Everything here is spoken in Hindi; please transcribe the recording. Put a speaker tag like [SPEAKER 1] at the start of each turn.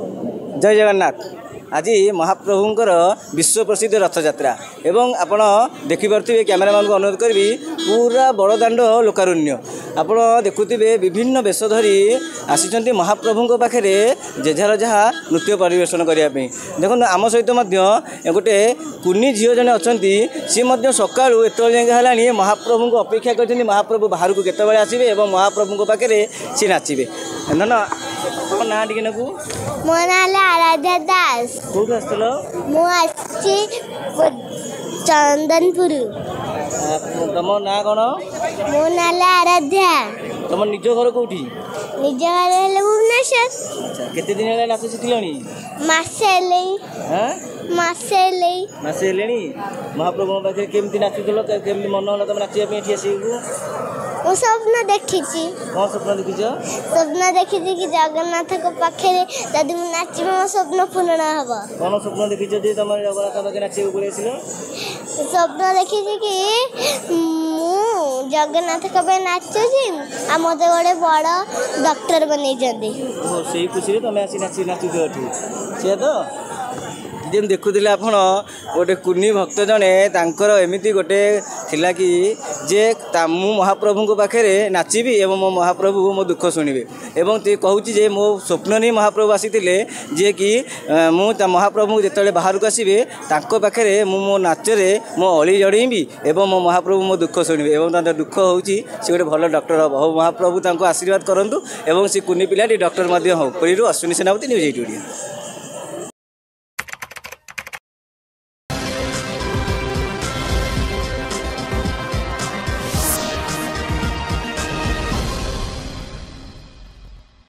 [SPEAKER 1] जय जगन्नाथ। आज महाप्रभुंर विश्व प्रसिद्ध रथयात्रा एवं आपण देखिपे कैमेरामैन को अनुरोध करी पूरा बड़दाण्ड लोकारुण्य आपण देखुवे विभिन्न वेश धरी आसी महाप्रभु पाखे जेझार जहाँ नृत्य परिवेशन करने देखो आम सहित गोटे कुनी झील जड़े अच्छा सी सका एत जाए महाप्रभु को अपेक्षा कर महाप्रभु बाहर को केतबे आसवे और महाप्रभु पाखे सी नाचे ना ना टे नकू
[SPEAKER 2] मो ना आराध्या दास
[SPEAKER 1] कौट आसल
[SPEAKER 2] मुझे चंदनपुर
[SPEAKER 1] तुम ना कौन
[SPEAKER 2] मो ना आराध्या
[SPEAKER 1] तुम निज घर कौटी
[SPEAKER 2] निज घर भुवनेश्वर
[SPEAKER 1] केते दिन है नाच शिखिलणी
[SPEAKER 2] मासे
[SPEAKER 1] महाप्रभु पाखे केमती नाचुल केमती मन होला तुम नाचिया आसिक
[SPEAKER 2] मु स्वप्न देखी
[SPEAKER 1] कौन स्वप्न देखी
[SPEAKER 2] स्वप्न देखी कि जगन्नाथ को पाखे जदि मु नाचे मो स्वप्न पूर्ण हम
[SPEAKER 1] कौन स्वप्न देखी तुम जगन्नाथ पाखे नाचे
[SPEAKER 2] स्वप्न देखी कि मु जगन्नाथ कबे नाचुची आ मते गोटे बड़ डॉक्टर बनै
[SPEAKER 1] से खुशी तुम आसी नाचुच सी तो जेम देखुले आप गोटे कुनी भक्त जड़े एमती गोटे थिला कि जे मु महाप्रभु पाखे नाचिबी एवं मो महाप्रभु मो दुख शुणे एवं कहूँ जे मो स्वप्न नहीं महाप्रभु आसी जे कि मु महाप्रभु जिते बाहर को आसवे पाखे मो नाचरे मो अली जड़ेबी एवं मो महाप्रभु मो दुख शुणे और दुख हूँ सी गोटे भल डॉक्टर हम हो महाप्रभु आशीर्वाद करूँ और सी कुनी पिलाटी डॉक्टर हो पुरी अश्विनी सेनापति न्यूज 8 ओडिया।